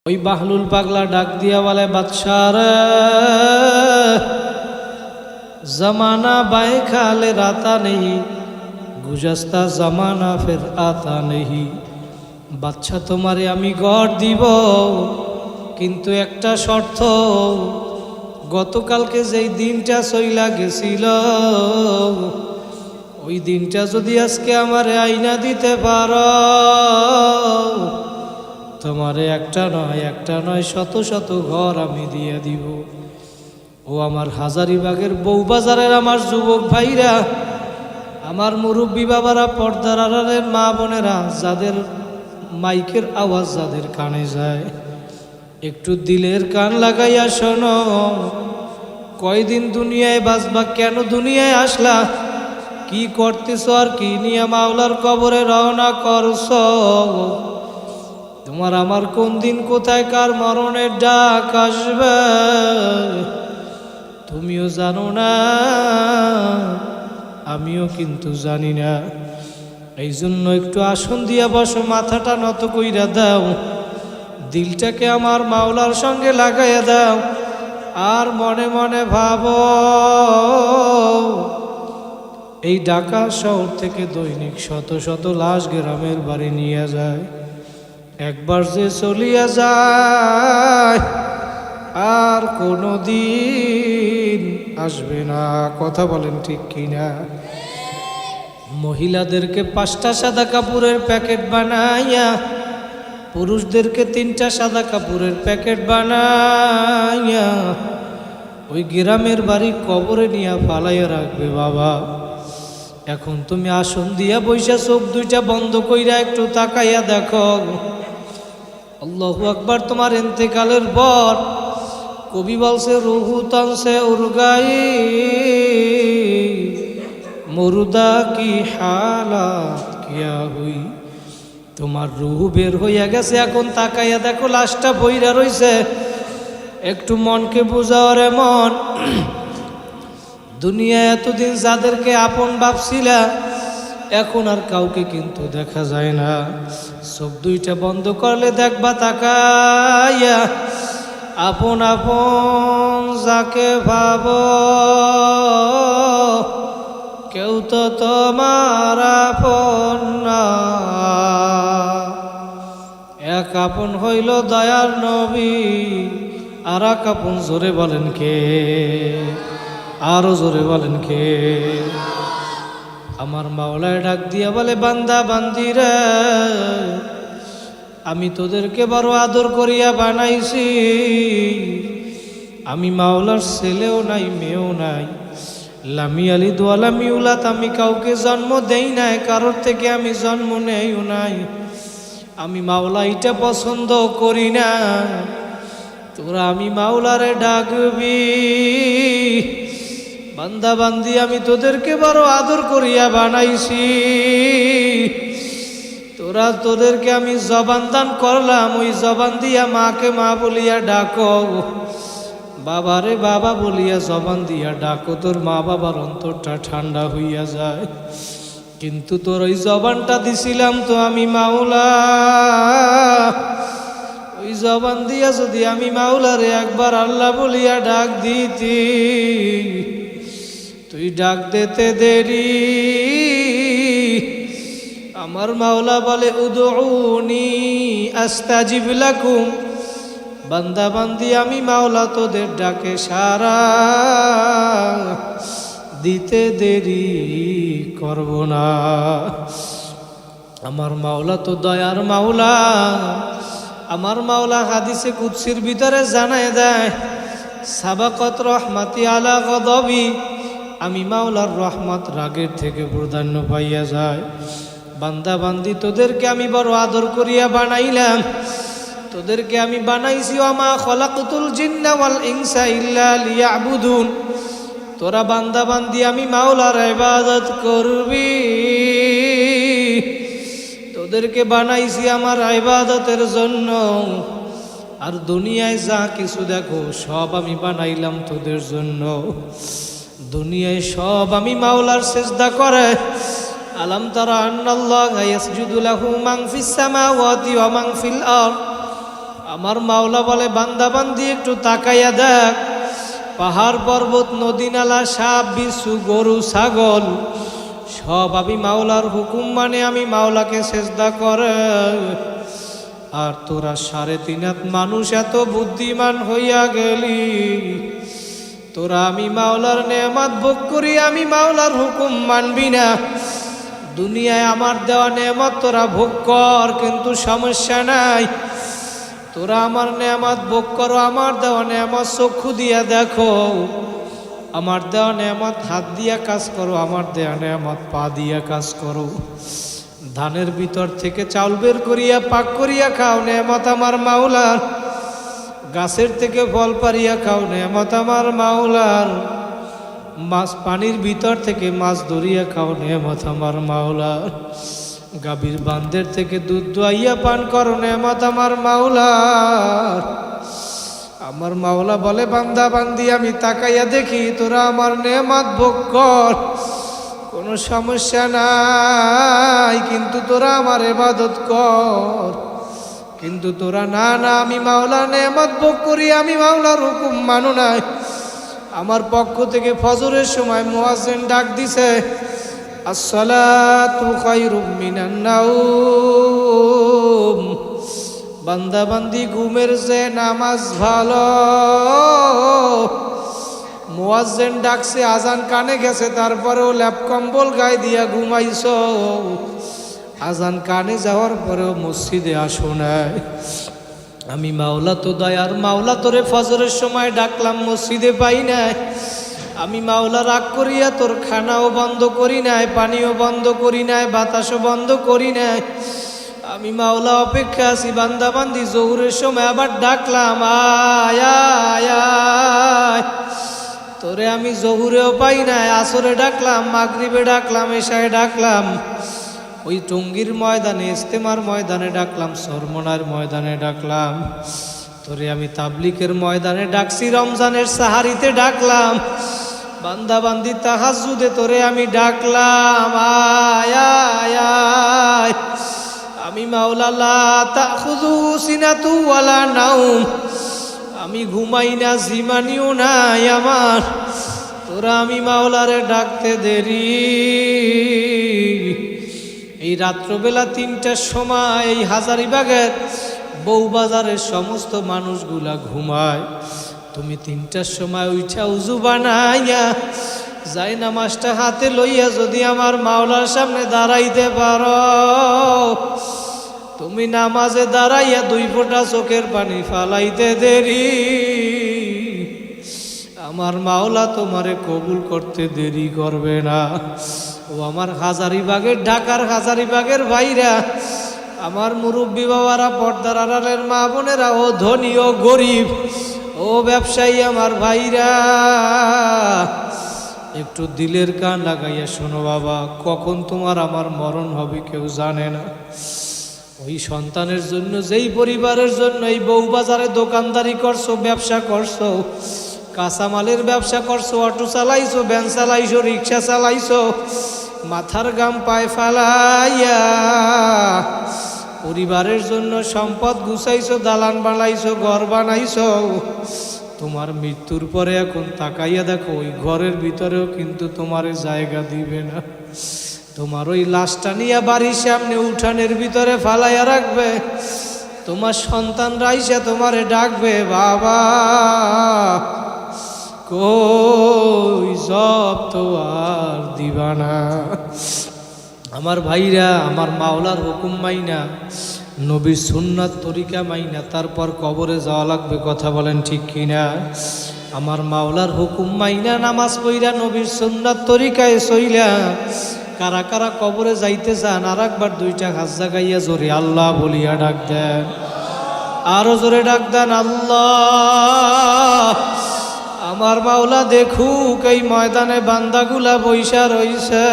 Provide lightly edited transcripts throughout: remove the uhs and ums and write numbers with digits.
ওই বাহলুল পাগলা ডাক দিয়া বলে, বাদশা রে, জমানা বায়ে খালে রাতা নেই, গুজস্তা জমানা ফের আতা নেই। বাচ্চা তোমারে আমি গড় দিব, কিন্তু একটা শর্ত, গতকালকে যেই দিনটা চইলা গেছিল, ওই দিনটা যদি আজকে আমারে আইনা দিতে পারো, তোমারে একটা নয় শত শত ঘর আমি দিয়ে দিব। ও আমার হাজারিবাগের বউবাজারের আমার যুবক ভাইরা, আমার মুরব্বী বাবারা, পর্দার আড়ালের মা বোনেরা, যাদের মাইকের আওয়াজ যাদের কানে যায়, একটু দিলের কান লাগাইয়া শোনো। কয়দিন দুনিয়ায় বাঁচবা, কেন দুনিয়ায় আসলা, কি করতেছ আর কি নিয়ে মাওলার কবরে রওনা করছ, তোমার আমার কোন দিন কোথায় কার মরণের ডাক আসবে তুমিও জানো না, আমিও কিন্তু জানি না। এই জন্য একটু আসন দিয়া বসো, মাথাটা নত কইরা দাও, দিলটাকে আমার মাওলার সঙ্গে লাগাইয়া দাও, আর মনে মনে ভাবো, এই ঢাকা শহর থেকে দৈনিক শত শত লাশ গ্রামের বাড়ি নিয়ে যায়, একবার যে চলিয়া যায় আর কোনো দিন আসবে না। কথা বলেন ঠিক কিনা? মহিলাদেরকে 5টা সাদা কাপড়ের প্যাকেট বানাইয়া, পুরুষদেরকে 3টা সাদা কাপড়ের প্যাকেট বানাইয়া ওই গ্রামের বাড়ি কবরে নিয়ে ফালাইয়া রাখবে। বাবা, এখন তুমি আসন দিয়া বইসা চোখ দুইটা বন্ধ কইরা একটু তাকাইয়া দেখো, আল্লাহু আকবার। তোমার ইন্তেকালের পর কবি বলছে, রুহু তনসে উরগাই মুর্দা কি হালাত কিয়া হুই। তোমার রুহু বের হইয়া গেছে, এখন তাকাইয়া দেখো লাশটা বইরা রইছে। একটু মনকে বুঝাও রে মন, দুনিয়া এতদিন যাদেরকে আপন ভাবছিলা, এখন আর কাউকে কিন্তু দেখা যায় না। চোখ দুইটা বন্ধ করলে দেখবা তাকাইয়া, আপন আপন যাকে ভাবো, কেউ তো তোমার আপন না। এক আপন হইল দয়ার নবী, আর এক আপন জোরে বলেন কে? আরো জোরে বলেন কে? আমার মাওলায় ডাক দিয়া বলে, বান্দা বান্দিরা, আমি তোদেরকে বড় আদর করিয়া বানাইছি। আমি মাওলার ছেলেও নাই, মেয়েও নাই, লামি আলি দোয়ালামি উলাত, আমি কাউকে জন্ম দেই নাই, কারোর থেকে আমি জন্ম নেইও নাই। আমি মাওলা এটা পছন্দ করি না, তোরা আমি মাওলারে ডাকবি। বান্দা বান্দি, আমি তোদেরকে বড় আদর করিয়া বানাইছি, তোদেরকে আমি জবান দান করলাম, ওই জবান দিয়া মাকে মা বলিয়া ডাকো, বাবারে বাবা বলিয়া জবান দিয়া ডাকো, তোর মা বাবার অন্তরটা ঠান্ডা হইয়া যায়। কিন্তু তোর ওই জবানটা দিছিলাম তো আমি মাওলা, ওই জবান দিয়া যদি আমি মাওলারে একবার আল্লাহ বলিয়া ডাক দিতি, তুই ডাক দিতে দেরি। আমার মাওলা বলে, উদউনি আস্তাজিব লাকুম। বান্দা বান্দি, আমি মাওলা তোদের ডাকে সারা দিতে দেরি করব না। আমার মাওলা তো দয়ার মাওলা। আমার মাওলা হাদিসে কুদসির ভিতরে জানায় দেয়, সাবাকত রহমাতি আলা গদবি। আমি মাওলার রহমত রাগের থেকে প্রাধান্য পাইয়া যায়। বান্দা বান্দি, তোদেরকে আমি বড় আদর করিয়া বানাইলাম, তোদেরকে আমি বানাইছি, ওমা খলাকতুল জিন্না ওয়াল ইনসা ইল্লা লিয়াবুদুন। তোরা বান্দা বান্দি আমি মাওলার ইবাদত করবি, তোদেরকে বানাইছি আমার ইবাদতের জন্য। আর দুনিয়ায় যা কিছু দেখো সব আমি বানাইলাম তোদের জন্য। দুনিয়ায় সব আমি মাওলার সিজদা করে। আলাম তারা আন্নাল্লাহা ইয়াসজুদু লাহু মান ফিস সামাওয়াতি ওয়া মান ফিল আরদ। আমার মাওলা বলে বান্দা বান্দি একটু তাকাইয়া দেখ, পাহাড় পর্বত নদী নালা সাপ বিচ্ছু গরু ছাগল সব আমি মাওলার হুকুম মানে আমি মাওলাকে সেজদা করে। আর তোরা 3.5 হাত মানুষ এত বুদ্ধিমান হইয়া গেলি, তোরা আমি মাওলার নেয়ামত ভোগ করি আমি মাওলার হুকুম মানবি না। দুনিয়ায় আমার দেওয়া নেয়ামত তোরা ভোগ কর, কিন্তু সমস্যা নাই। তোরা আমার নেয়ামত ভোগ করো, আমার দেওয়া নেয়ামত চক্ষু দিয়া দেখো, আমার দেওয়া নেয়ামত হাত দিয়া কাজ করো, আমার দেওয়া নেয়ামত পা দিয়া কাজ করো। ধানের ভিতর থেকে চাউল বের করিয়া পাক করিয়া খাও, নেয়ামত আমার মাওলার। গাছের থেকে ফল পারিয়া খাও, নেয়ামত আমার মাওলার। মাছ পানির ভিতর থেকে মাছ ধরিয়া খাও, নেয়ামত আমার মাওলার। গাভীর বান্ধের থেকে দুধ দোয়াইয়া পান করো, নেয়ামত আমার মাওলার। আমার মাওলা বলে বান্দা বান্দি আমি তাকাইয়া দেখি, তোরা আমার নেয়ামত ভোগ কর, কোনো সমস্যা নাই, কিন্তু তোরা আমার ইবাদত কর। কিন্তু তোরা না না আমি মাওলা নেয়ামত ভোগ করি আমি মাওলার হুকুম মানো নাই। আমার পক্ষ থেকে ফজরের সময় মুয়াজ্জিন ডাক দিছে, আসসালাতু খায়রুম মিনান নাওম। বান্দা বান্দি ঘুমের যে নামাজ ভালো। মুয়াজ্জিন ডাকছে, আজান কানে গেছে, তারপরেও ল্যাপ কম্বল গায়ে দিয়া ঘুমাইছো। আজান কানে যাওয়ার পরেও মসজিদে আসো নাই। আমি মাওলা তো দয়ার মাওলা, তোরে ফজরের সময় ডাকলাম মসজিদে পাই নাই। আমি মাওলা রাগ করিয়া তোর খানাও বন্ধ করি নাই, পানিও বন্ধ করি নাই, বাতাসও বন্ধ করি নাই। আমি মাওলা অপেক্ষা আছি। বান্দা বান্দি জোহরের সময় আবার ডাকলাম, আয় আয় আয়। তোরে আমি জোহরেও পাই নাই, আসরে ডাকলাম, মাগরিবে ডাকলাম, এশায় ডাকলাম, ওই টঙ্গীর ময়দানে ইস্তেমার ময়দানে ডাকলাম, সরমনার ময়দানে ডাকলাম, তোরে আমি তাবলিকের ময়দানে ডাকছি, রমজানের সাহারিতে ডাকলাম। বান্দা বান্দি তাহাজ্জুদে তোরে আমি ডাকলাম, আয় আয় আয়। আমি মাওলা লা তাখুযুহু সিনাতু ওয়ালা নাওম, আমি ঘুমাই না জিমানিও নাই আমার। তোরা আমি মাওলারে ডাকতে দেরি। এই রাত্রবেলা 3টার সময় এই হাজারীবাগের বউবাজারের সমস্ত মানুষগুলা ঘুমায়। তুমি 3টার সময় উঠা উজু বানাইয়া যাই নামাজটা হাতে লইয়া যদি আমার মাওলার সামনে দাঁড়াইতে পারো, তুমি নামাজে দাঁড়াইয়া 2 ফোঁটা চোখের পানি ফালাইতে দেরি, আমার মাওলা তোমারে কবুল করতে দেরি করবে না। ও আমার হাজারীবাগের ঢাকার হাজারীবাগের ভাইরা, আমার মুরব্বী বাবারা, পর্দার আড়ালের মা বোনেরা, ও ধনী ও গরিব, ও ব্যবসায়ী আমার ভাইরা, একটু দিলের কান লাগাইয়া শোনো বাবা, কখন তোমার আমার মরণ হবে কেউ জানে না। ওই সন্তানের জন্য, যেই পরিবারের জন্য এই বউবাজারে দোকানদারি করছো, ব্যবসা করছো, কাঁচামালের ব্যবসা করছো, অটো চালাইছো, ভ্যান চালাইছো, রিক্সা চালাইছো, মাথার গাম পায়ে ফালাইয়া পরিবারের জন্য সম্পদ গুছাইছো, দালান বানাইছো, ঘর বানাইছো, তোমার মৃত্যুর পরে এখন তাকাইয়া দেখো ওই ঘরের ভিতরেও কিন্তু তোমার জায়গা দিবে না। তোমার ওই লাশটা নিয়ে বাড়ির সামনে উঠানের ভিতরে ফালাইয়া রাখবে। তোমার সন্তানরা আইসা তোমারে ডাকবে, বাবা কই জব তো আর দিবা না। আমার ভাইরা, আমার মাওলার হুকুম মাইনা, নবীর সুন্নাত তরিকা মাইনা তারপর কবরে যাওয়া লাগবে, কথা বলেন ঠিক কিনা? আমার মাওলার হুকুম মাইনা নামাজ পইরা নবীর সুন্নাত তরিকায় চইলা কারা কারা কবরে যাইতে চান, আর একবার 2টা হাত জাগাইয়া জোরে আল্লাহ বলিয়া ডাক দেন, আরো জোরে ডাক দেন আল্লাহ। আমার মাওলা দেখুক এই ময়দানে বান্দাগুলা বইসা রইছে,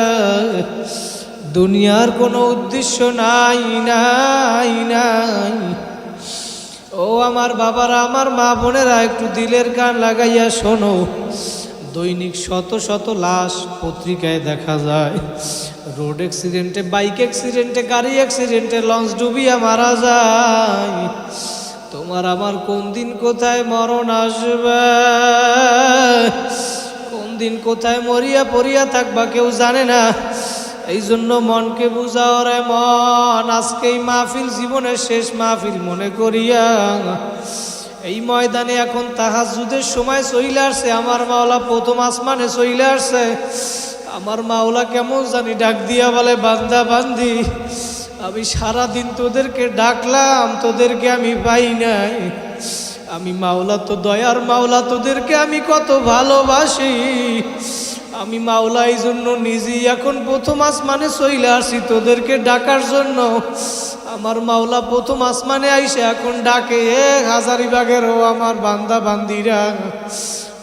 দুনিয়ার কোনো উদ্দেশ্য নাই নাই নাই। ও আমার বাবারা, আমার মা বোনেরা, একটু দিলের কান লাগাইয়া শোনো। দৈনিক শত শত লাশ পত্রিকায় দেখা যায়, রোড অ্যাক্সিডেন্টে, বাইক অ্যাক্সিডেন্টে, গাড়ি অ্যাক্সিডেন্টে, লঞ্চ ডুবিয়া মারা যায়। তোমার আমার কোন দিন কোথায় মরণ আসবে, কোন দিন কোথায় মরিয়া পড়িয়া থাকবা কেউ জানে না। এই জন্য মনকে বুঝাও রে মন, আজকেই মাহফিল জীবনের শেষ মাহফিল মনে করিয়া এই ময়দানে এখন তাহাজ্জুদের সময় চইলে আসছে। আমার মাওলা প্রথম আসমানে চইলে আসছে। আমার মাওলা কেমন জানি ডাক দিয়া বলে, বান্দা বান্দি, আমি সারাদিন তোদেরকে ডাকলাম, তোদেরকে আমি পাই নাই। আমি মাওলা তো দয়ার মাওলা, তোদেরকে আমি কত ভালোবাসি। আমি মাওলা এই জন্য নিজেই এখন প্রথম আসমানে চইলে আসি তোদেরকে ডাকার জন্য। আমার মাওলা প্রথম আসমানে আইসে এখন ডাকে, হাজারিবাগেরও আমার বান্দা বান্দিরা,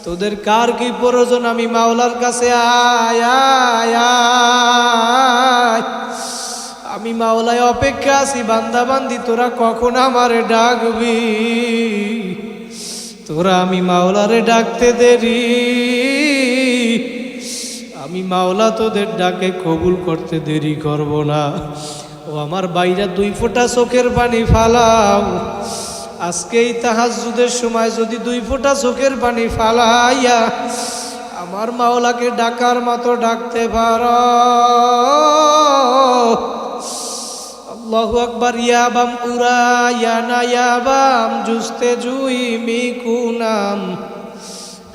তোদের কার কি প্রয়োজন, আমি মাওলার কাছে আয় আয় আয়। আমি মাওলায় অপেক্ষা আছি, বান্দা বান্দি তোরা কখন আমারে ডাকবি। তোরা আমি মাওলারে ডাকতে দেরি, আমি মাওলা তোদের ডাকে কবুল করতে দেরি করব না। ও আমার বাইরা 2 ফোঁটা চোখের পানি ফালাও, আজকেই তাহাজ্জুদের সময় যদি 2 ফোঁটা চোখের পানি ফালাইয়া আমার মাওলাকে ডাকার মতো ডাকতে পারো। আল্লাহু আকবার। ইয়াবাম উরা ইয়ানা ইয়াবাম জুস্তে জুই মিকুনাম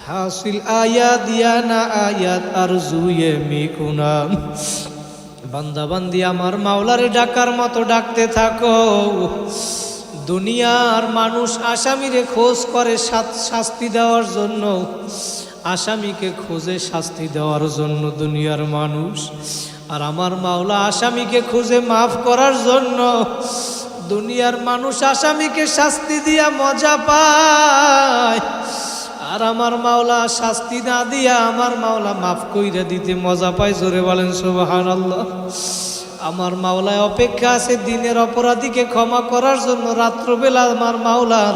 হাসিল আয়াত ইয়ানা আয়াত আর জুয়ে মিকুনাম। বান্দা বান্দি আমার মাওলারে ডাকার মতো ডাকতে থাকো। দুনিয়ার মানুষ আসামিরে খোঁজ করে শাস্তি দেওয়ার জন্য, আসামিকে খোঁজে শাস্তি দেওয়ার জন্য দুনিয়ার মানুষ। আর আমার মাওলা আসামিকে খুঁজে মাফ করার জন্য। দুনিয়ার মানুষ আসামিকে শাস্তি দিয়া মজা পায়, আর আমার মাওলা শাস্তি না দিয়া আমার মাওলা মাফ কইরা দিতে মজা পায়। জোরে বলেন সুবহানাল্লাহ। আমার মাওলায় অপেক্ষা আছে দিনের অপরাধীকে ক্ষমা করার জন্য। রাত্রবেলা আমার মাওলার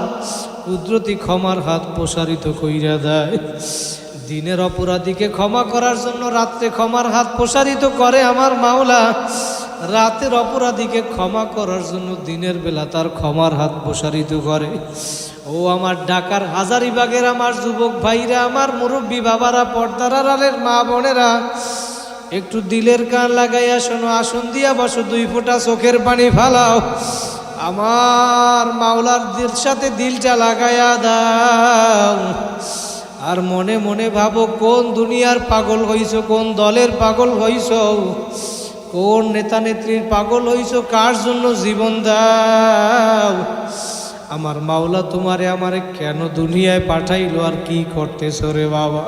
কুদরতি ক্ষমার হাত প্রসারিত কইরা দেয়। দিনের অপরাধীকে ক্ষমা করার জন্য রাত্রে ক্ষমার হাত প্রসারিত করে আমার মাওলা। রাতের অপরাধীকে ক্ষমা করার জন্য দিনের বেলা তার ক্ষমার হাত প্রসারিত করে। ও আমার ঢাকার হাজারিবাগের আমার যুবক ভাইরা, আমার মুরব্বী বাবারা, পর্দার আড়ালের মা বোনেরা, একটু দিলের কান লাগাইয়া শোনো। আসন দিয়া বসো, 2 ফোঁটা চোখের পানি ফালাও। আমার মাওলার দিল সাথে দিলটা লাগাইয়া দাও। আর মনে মনে ভাবো, কোন দুনিয়ার পাগল হইছো, কোন দলের পাগল হইছো, কোন নেতা নেত্রীর পাগল হইছো, কার জন্য জীবন দাও। আমার মাওলা তোমারে আমারে কেন দুনিয়ায় পাঠাইলো, আর কি করতেছো রে বাবা,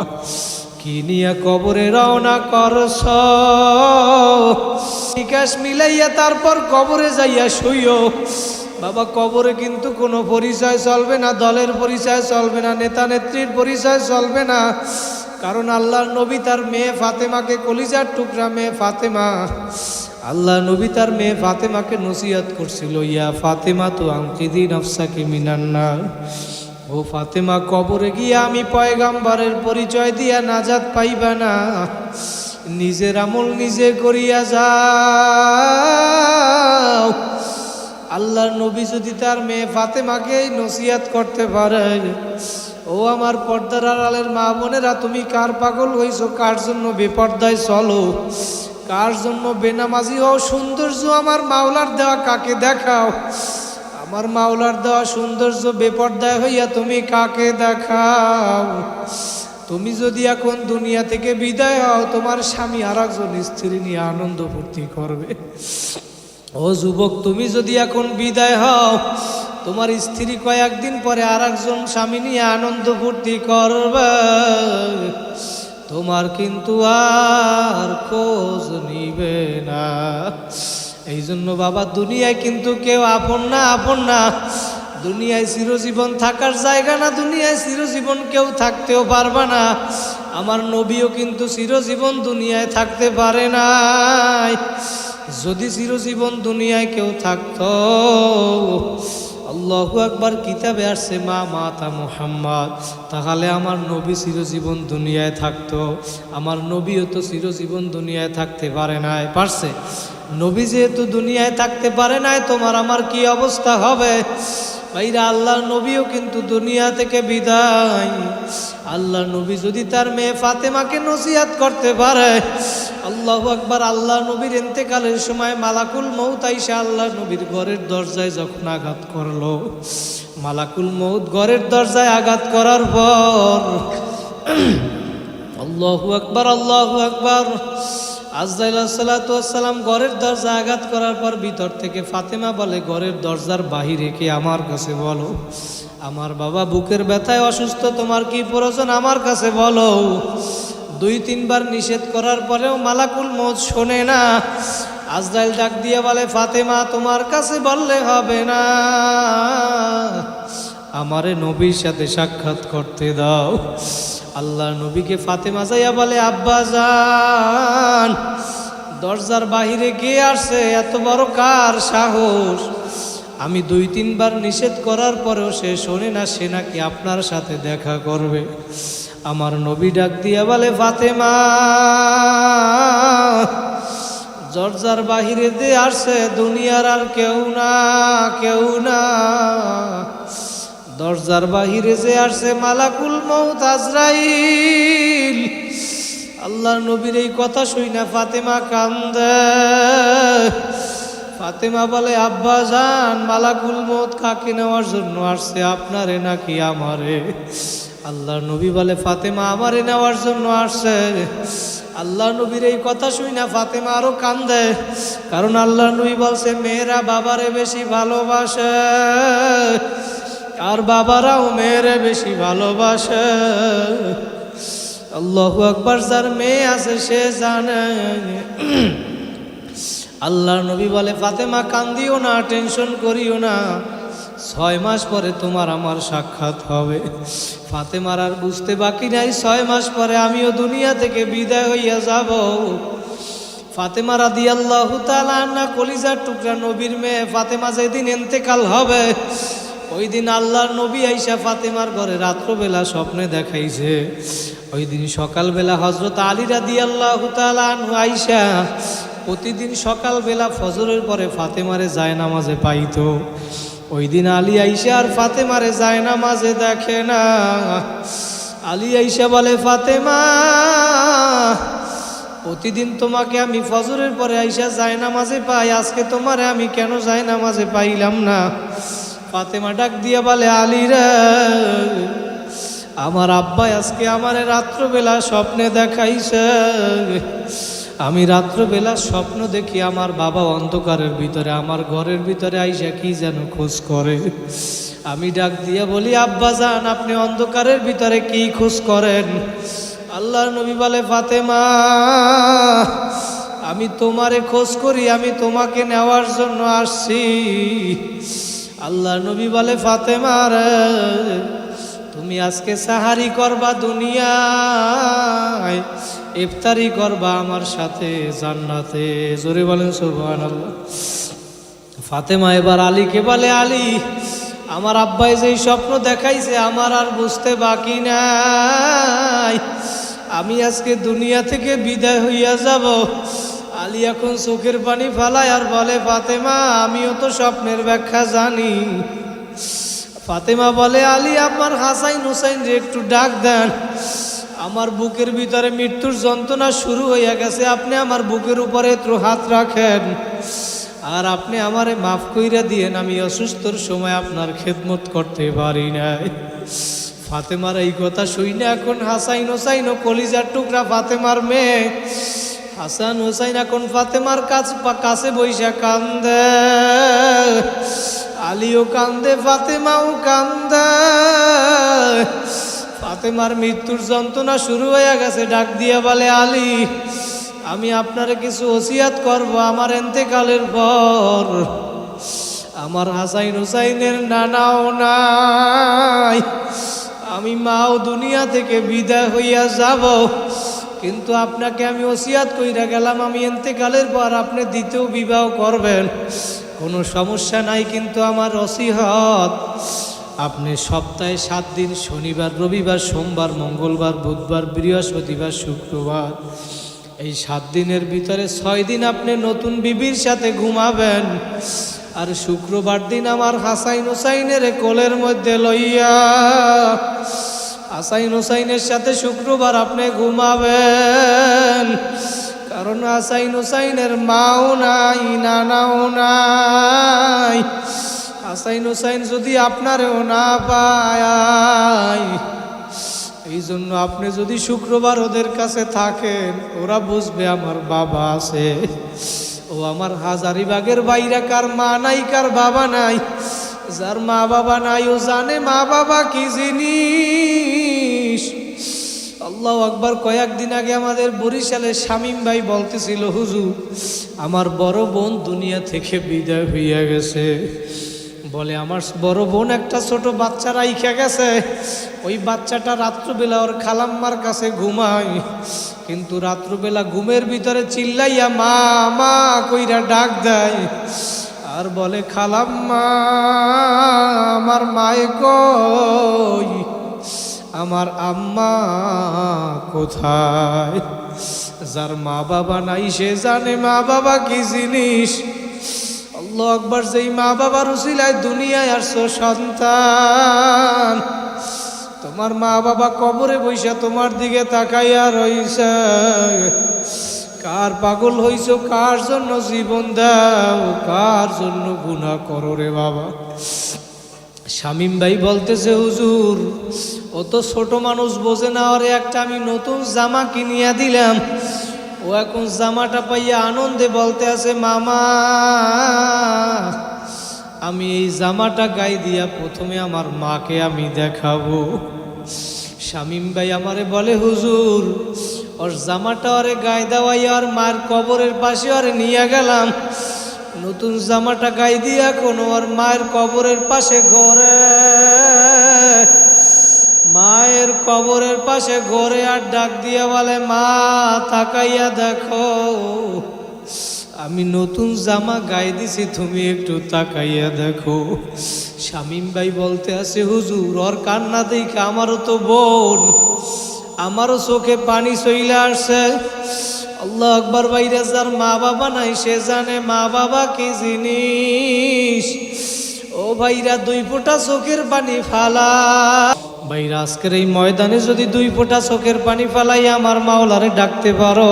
কি নিয়ে কবরে রওনা করছ। নিকাশ মিলাইয়া তারপর কবরে যাইয়া শুইও। বাবা, কবরে কিন্তু কোনো পরিচয় চলবে না, দলের পরিচয় চলবে না, নেতা নেত্রীর পরিচয় চলবে না। কারণ আল্লাহর নবী তার মেয়ে ফাতেমাকে, কলিজার টুকরা মেয়ে ফাতেমা, আল্লাহ নবী তার মেয়ে ফাতেমাকে নসিহত করছিল, ইয়া ফাতেমা তো আনকিদি নফসাকে মিনান নার। ও ফাতেমা, কবরে গিয়া আমি পয়গাম্বরের পরিচয় দিয়া নাজাত পাইবা না। নিজের আমল নিজে করিয়া যাও। আল্লাহর নবী যদি তার মেয়ে ফাতেমাকে নসিহত করতে পারে, ও আমার পর্দার আড়ালের মা বোনেরা, তুমি কার পাগল হইছো, কার জন্য বেপর্দায় চলো, কার জন্য বেনামাজি হও। সৌন্দর্য আমার মাওলার দেওয়া কাকে দেখাও। আমার মাওলার দেওয়া সৌন্দর্য বেপর্দায় হইয়া তুমি কাকে দেখাও। তুমি যদি এখন দুনিয়া থেকে বিদায় হও, তোমার স্বামী আর একজন স্ত্রী নিয়ে আনন্দ ফুর্তি করবে। ও যুবক, তুমি যদি এখন বিদায় হও, তোমার স্ত্রী কয়েকদিন পরে আর একজন স্বামী নিয়ে আনন্দ ফুর্তি করবে। তোমার কিন্তু আর খোঁজ নিবে না। এই জন্য বাবা, দুনিয়ায় কিন্তু কেউ আপন না, আপন না। দুনিয়ায় চিরজীবন থাকার জায়গা না, দুনিয়ায় চিরজীবন কেউ থাকতেও পারবে না। আমার নবীও কিন্তু চিরজীবন দুনিয়ায় থাকতে পারে নাই। যদি চিরজীবন দুনিয়ায় কেউ থাকতো, আল্লাহু আকবার, কিতাবে আসছে মা মাতা মুহাম্মদ, তাহলে আমার নবী চিরজীবন দুনিয়ায় থাকতো। আমার নবীও তো চিরজীবন দুনিয়ায় থাকতে পারে নাই, পারছে? নবী যেহেতু দুনিয়ায় থাকতে পারে নাই, তোমার আমার কি অবস্থা হবে? ও ভাইরা, আল্লাহর নবীও কিন্তু দুনিয়া থেকে বিদায়। আল্লাহর নবী যদি তার মেয়ে ফাতেমাকে নসিহত করতে পারে, আল্লাহু আকবার, আল্লাহ নবীর ইন্তেকালের সময় মালাকুল মউত আইসা আল্লাহ নবীর ঘরের দরজায় যখন আঘাত করলো, মালাকুল মউত ঘরের দরজায় আঘাত করার পর আল্লাহু আকবার, আল্লাহু আকবার, আজরাইল আলাইহিস সালাতু ওয়াস সালাম ঘরের দরজায় আঘাত করার পর ভিতর থেকে ফাতেমা বলে, ঘরের দরজার বাহিরে কে, আমার কাছে বলো, আমার বাবা বুকের ব্যথায় অসুস্থ, তোমার কি প্রয়োজন আমার কাছে বলো। 2-3 বার নিষেধ করার পরেও মালাকুল মউত শোনে না। আজরাইল ডাক দিয়ে বলে, ফাতেমা তোমার কাছে বললে হবে না, আমারে নবীর সাথে সাক্ষাৎ করতে দাও। আল্লাহ নবীকে ফাতেমা যাইয়া বলে, আব্বা জান, দরজার বাহিরে কে আসছে, এত বড় কার সাহস? আমি 2-3 বার নিষেধ করার পরেও সে শোনে না, সে নাকি আপনার সাথে দেখা করবে। আমার নবী ডাক দিয়া বলে, ফাতেমা, দরজার বাহিরে দিয়ে আসছে দুনিয়ার আর কেউ না, কেউ না, দরজার বাহিরে যে আসছে মালাকুল মউত আজরাইল। আল্লাহর নবীর এই কথা শুইনা ফাতেমা কান্দে। ফাতেমা বলে, আব্বা জান, মালাকুল মউত কাকে নেওয়ার জন্য আসছে, আপনারে নাকি আমারে? আল্লাহর নবী বলে, ফাতেমা আমারে নেওয়ার জন্য আসছে। আল্লাহ নবীর এই কথা শুইনা ফাতেমা আরো কান্দে, কারণ আল্লাহ নবী বলছে, মেয়েরা বাবারে বেশি ভালোবাসে আর বাবারাও মেয়েরে বেশি ভালোবাসে। আল্লাহু আকবার, যার মেয়ে আছে সে জানে। আল্লাহর নবী বলে, ফাতেমা কান্দিও না, টেনশন করিও না, 6 মাস পরে তোমার আমার সাক্ষাৎ হবে। ফাতেমার আর বুঝতে বাকি নাই, 6 মাস পরে আমিও দুনিয়া থেকে বিদায় হইয়া যাব। ফাতেমা রাদিয়াল্লাহু তাআলা আনহা, কলিজার টুকরা নবীর মেয়ে ফাতেমা যেদিন ইন্তেকাল হবে, ওই দিন আল্লাহর নবী আইসা ফাতেমার ঘরে রাত্রবেলা স্বপ্নে দেখাইছে। ওই দিন সকালবেলা হযরত আলী রাদিয়াল্লাহু তাআলা আনহু আইসা প্রতিদিন সকালবেলা ফজরের পরে ফাতেমারে জায়নামাজে পাইতো। ওই দিন আলী আইসা আর ফাতেমারে জায়নামাজে দেখে না। আলী আইসা বলে, ফাতেমা, প্রতিদিন তোমাকে আমি ফজরের পরে আইসা জায়নামাজে পাই, আজকে তোমারে আমি কেন জায়নামাজে পাইলাম না? ফাতেমা ডাক দিয়া বলে, আলী রে, আমার আব্বা আজকে আমারে রাত্রবেলা স্বপ্নে দেখাইছে। আমি রাত্রবেলা স্বপ্ন দেখি আমার বাবা অন্ধকারের ভিতরে আমার ঘরের ভিতরে আইসা কি যেন খোঁজ করে। আমি ডাক দিয়া বলি, আব্বা জান, আপনি অন্ধকারের ভিতরে কি খোঁজ করেন? আল্লাহর নবী বলে, ফাতেমা, আমি তোমারে খোঁজ করি, আমি তোমাকে নেওয়ার জন্য আসছি। আল্লাহর নবী বলে, ফাতেমা রে, তুমি আজকে সাহারি করবা দুনিয়ায়, ইফতারি করবা আমার সাথে জান্নাতে। জোরে বলেন সুবহানাল্লাহ। ফাতেমা এবার আলীকে বলে, আলী, আমার আব্বাই যেই স্বপ্ন দেখাইছে আমার আর বুঝতে বাকি নাই, আমি আজকে দুনিয়া থেকে বিদায় হইয়া যাব। আলী এখন চোখের পানি ফালায় আর বলে, ফাতেমা, আমিও তো স্বপ্নের ব্যাখ্যা জানি। ফাতেমা বলে, আলী, আপনার হাসাইন হুসাইন যে একটু ডাক দেন, আমার বুকের ভিতরে মৃত্যুর যন্ত্রণা শুরু হইয়া গেছে, আপনি আমার বুকের উপরে একটু হাত রাখেন আর আপনি আমারে মাফ কইরা দিয়েন, আমি অসুস্থর সময় আপনার খেদমত করতে পারি নাই। ফাতেমার এই কথা শুইনা এখন হাসাইন হুসাইন ও কলিজার টুকরা ফাতেমার মেয়ে হাসান হুসাইন এখন ফাতেমার কাছে বইসা কান্দে। আলীও কান্দে, ফাতেমাও কান্দে। ফাতেমার মৃত্যুর যন্ত্রণা শুরু হয়ে গেছে। ডাক দিয়া বলে, আলী, আমি আপনারে কিছু ওসিয়াত করব। আমার ইন্তেকালের পর আমার হাসাইন হুসাইনের নানাও নাই, আমি মাও দুনিয়া থেকে বিদায় হইয়া যাব, কিন্তু আপনাকে আমি ওসিয়াত কইরা গেলাম, আমি ইন্তেকালের পর আপনি দ্বিতীয় বিবাহ করবেন, কোনো সমস্যা নাই, কিন্তু আমার ওসিয়ত, আপনি সপ্তাহে 7 দিন, শনিবার, রবিবার, সোমবার, মঙ্গলবার, বুধবার, বৃহস্পতিবার, শুক্রবার, এই 7 দিনের ভিতরে 6 দিন আপনি নতুন বিবির সাথে ঘুমাবেন। আর শুক্রবার দিন আমার হাসাইন হুসাইনের কোলের মধ্যে লইয়া হাসাইন হুসাইনের সাথে শুক্রবার আপনি ঘুমাবেন, কারণ হাসাইন হুসাইনের মাও নাই, নানাও নাই। হাসাইন হুসাইন যদি আপনারেও না পায়, এই জন্য আপনি যদি শুক্রবার ওদের কাছে থাকেন, ওরা বুঝবে আমার বাবা আছে। ও আমার হাজারিবাগের বাইরে কার মা নাই, কার বাবা নাই। যার মা বাবা নাই ও জানে মা বাবা কি জিনিস। আল্লাহু আকবার। কয়েকদিন আগে আমাদের বরিশালের শামীম ভাই বলতেছিল, হুজুর আমার বড় বোন দুনিয়া থেকে বিদায় হইয়া গেছে। বলে আমার বড় বোন একটা ছোট বাচ্চা রাইখা গেছে, ওই বাচ্চাটা রাত্রবেলা ওর খালাম্মার কাছে ঘুমায়, কিন্তু রাত্রবেলা ঘুমের ভিতরে চিল্লাইয়া মা মা কইরা ডাক দেয়, আর বলে খালাম্মা আমার মায়ে কই, আমার আম্মা কোথায়। যার মা বাবা নাই সে জানে মা বাবা কি জিনিস। আল্লাহু আকবার। যেই মা বাবার উসিলায় দুনিয়ায় আসছো সন্তান, তোমার মা বাবা কবরে বইসা তোমার দিকে তাকাইয়া রইছে, কার পাগল হইছো, কার জন্য জীবন দাও, কার জন্য গুনাহ করো রে বাবা। শামীম ভাই বলতেছে, হুজুর ও তো ছোট মানুষ, বোঝে না, ওরে একটা আমি নতুন জামা কিনিয়া দিলাম, ও এখন জামাটা পাইয়া আনন্দে বলতে আছে, মামা আমি এই জামাটা গায়ে দিয়া প্রথমে আমার মাকে আমি দেখাবো। শামীম ভাই আমারে বলে, হুজুর ওর জামাটা ওরে গায়ে দেওয়াই আর মার কবরের পাশে ওরে নিয়ে গেলাম, নতুন জামাটা গায়ে দিয়া কোন ওর মায়ের কবরের পাশে ঘরে, মায়ের কবরের পাশে ঘরে আর ডাক দিয়া বলে, মা তাকাইয়া দেখো আমি নতুন জামা গায়ে দিছি, তুমি একটু তাকাইয়া দেখো। শামীম ভাই বলতে আছে, হুজুর ওর কান্না দেখে আমারও তো বোন, আমারও চোখে পানি চইলা আসছে। আল্লাহু আকবার। ভাইরা যার মা বাবা নাই সে জানে মা বাবা কি জিনিস। ও ভাইরা দুই ফোঁটা চোখের পানি ফালা, ভাইরা আজকের এই ময়দানে যদি দুই ফোঁটা চোখের পানি ফালাই আমার মাওলারে ডাকতে পারো,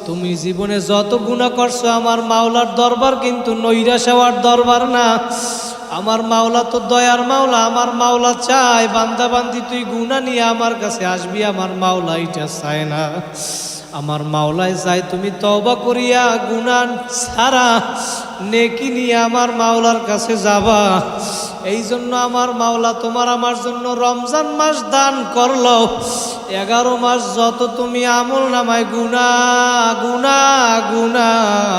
তুমি জীবনে যত গুনাহ করছো আমার মাওলার দরবার কিন্তু নৈরাশ হওয়ার দরবার না। আমার মাওলা তো দয়ার মাওলা, আমার মাওলা চায় বান্দা বান্দি তুই গুনাহ নিয়ে আমার কাছে আসবি, আমার মাওলা এটা চায় না। আমার মাওলায় চায় তুমি তওবা করিয়া গুনাহ ছাড়া নেকি নিয়ে আমার মাওলার কাছে যাবা। এই জন্য আমার মাওলা তোমার আমার জন্য রমজান মাস দান করলো। 11 মাস যত তুমি আমল নামায় গুনাহ গুনাহ গুনাহ,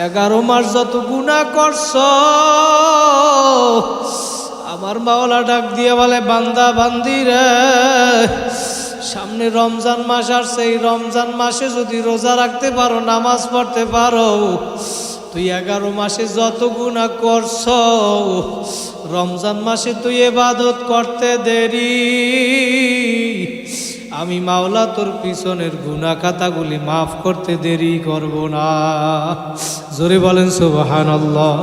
11 মাস যত গুনাহ করছো, আমার মাওলা ডাক দিয়ে বলে, বান্দা বান্দি রে সামনে রমজান মাস আসছে, এই রমজান মাসে যদি রোজা রাখতে পারো, নামাজ পড়তে পারো, তুই 11 মাসে যত গুনাহ করছো রমজান মাসে তুই ইবাদত করতে দেরি, আমি মাওলা তোর পিছনের গুনাহ খাতাগুলি মাফ করতে দেরি করব না। জোরে বলেন সুবহানাল্লাহ।